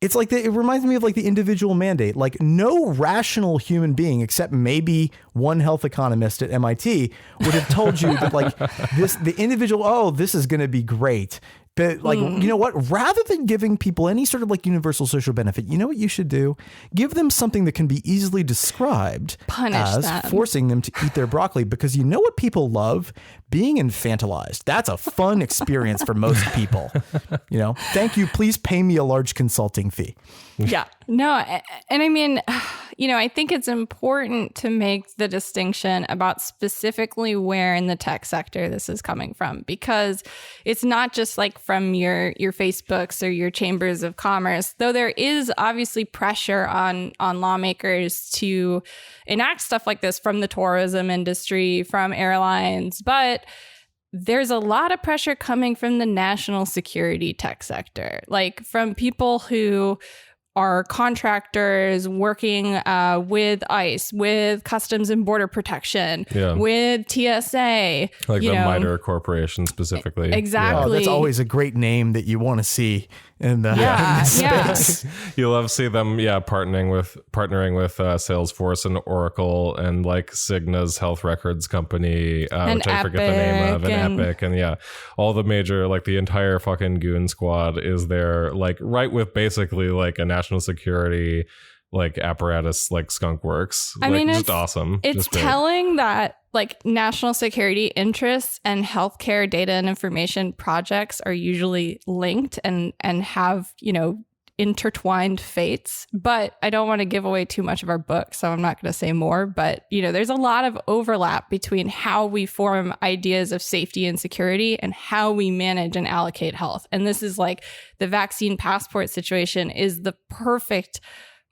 It's like it reminds me of like the individual mandate. Like no rational human being, except maybe one health economist at MIT, would have told you that like the individual, oh, this is going to be great. But like, you know what, rather than giving people any sort of like universal social benefit, you know what you should do? Give them something that can be easily described as forcing them to eat their broccoli, because you know what people love? Being infantilized. That's a fun experience for most people. You know, thank you. Please pay me a large consulting fee. Yeah, no. And I mean, you know, I think it's important to make the distinction about specifically where in the tech sector this is coming from, because it's not just like from your Facebooks or your chambers of commerce, though there is obviously pressure on lawmakers to enact stuff like this from the tourism industry, from airlines. But there's a lot of pressure coming from the national security tech sector, like from people who are contractors working with ICE, with Customs and Border Protection, with TSA. Like the MITRE Corporation specifically. Exactly. Oh, that's always a great name that you want to see in the space. You love to see them, partnering with Salesforce and Oracle and like Cigna's health records company, which I forget the name of, and Epic, and all the major, like the entire fucking goon squad is there, like right with basically like a national security like apparatus like skunk works. I mean, just awesome. It's just telling that like national security interests and healthcare data and information projects are usually linked and have, you know, intertwined fates. But I don't want to give away too much of our book, so I'm not going to say more. But, you know, there's a lot of overlap between how we form ideas of safety and security and how we manage and allocate health. And this is like the vaccine passport situation is the perfect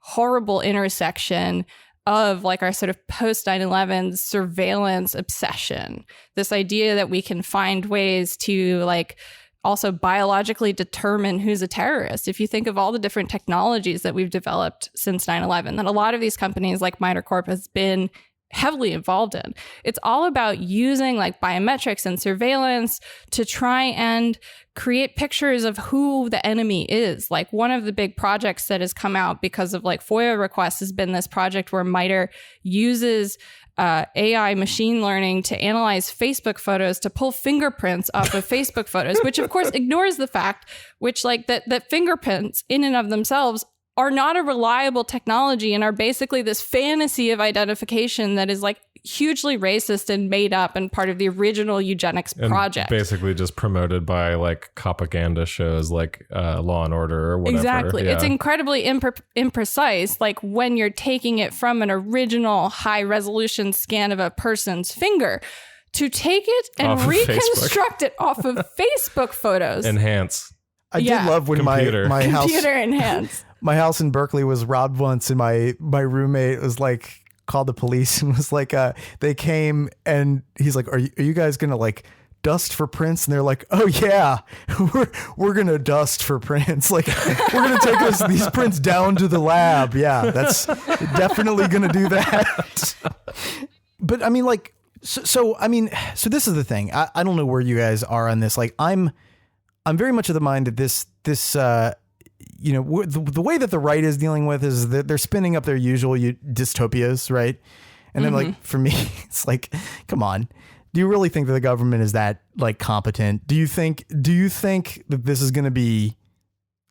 horrible intersection of like our sort of post 9/11 surveillance obsession. This idea that we can find ways to like also biologically determine who's a terrorist. If you think of all the different technologies that we've developed since 9/11, that a lot of these companies like MITRE Corp has been heavily involved in. It's all about using like biometrics and surveillance to try and create pictures of who the enemy is. Like one of the big projects that has come out because of like FOIA requests has been this project where MITRE uses AI machine learning to analyze Facebook photos to pull fingerprints off of Facebook photos, which of course ignores the fact which like that fingerprints in and of themselves are not a reliable technology and are basically this fantasy of identification that is like hugely racist and made up and part of the original eugenics project. Basically just promoted by like propaganda shows like Law and Order or whatever. Exactly. Yeah. It's incredibly imprecise. Like when you're taking it from an original high resolution scan of a person's finger to take it and reconstruct it off of Facebook photos. Enhance. I did love when my house... Computer enhance. My house in Berkeley was robbed once, and my roommate was like, called the police and was like, they came and he's like, are you guys gonna like dust for prints? And they're like, oh yeah, we're gonna dust for prints. Like we're gonna take these prints down to the lab. Yeah, that's definitely gonna do that. But I mean, like, so this is the thing. I don't know where you guys are on this. Like I'm very much of the mind that this you know, the way that the right is dealing with is that they're spinning up their usual dystopias, right? And then like, for me, it's like, come on. Do you really think that the government is that like competent? Do you think that this is going to be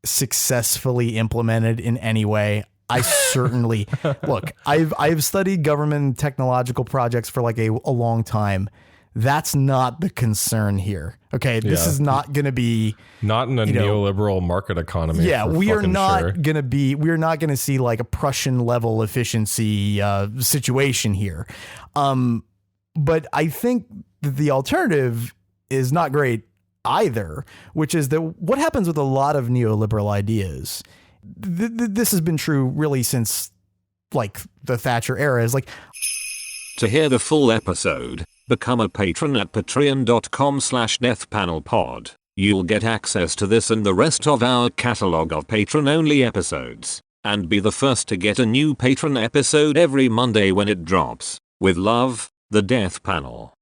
successfully implemented in any way? I certainly look, I've studied government technological projects for like a long time. That's not the concern here. Okay. This is not going to be not in a neoliberal market economy. Yeah. We are not going to see like a Prussian level efficiency situation here. But I think that the alternative is not great either, which is that what happens with a lot of neoliberal ideas. This has been true really since like the Thatcher era is like. To hear the full episode, become a patron at patreon.com/deathpanelpod. You'll get access to this and the rest of our catalog of patron-only episodes, and be the first to get a new patron episode every Monday when it drops. With love, the Death Panel.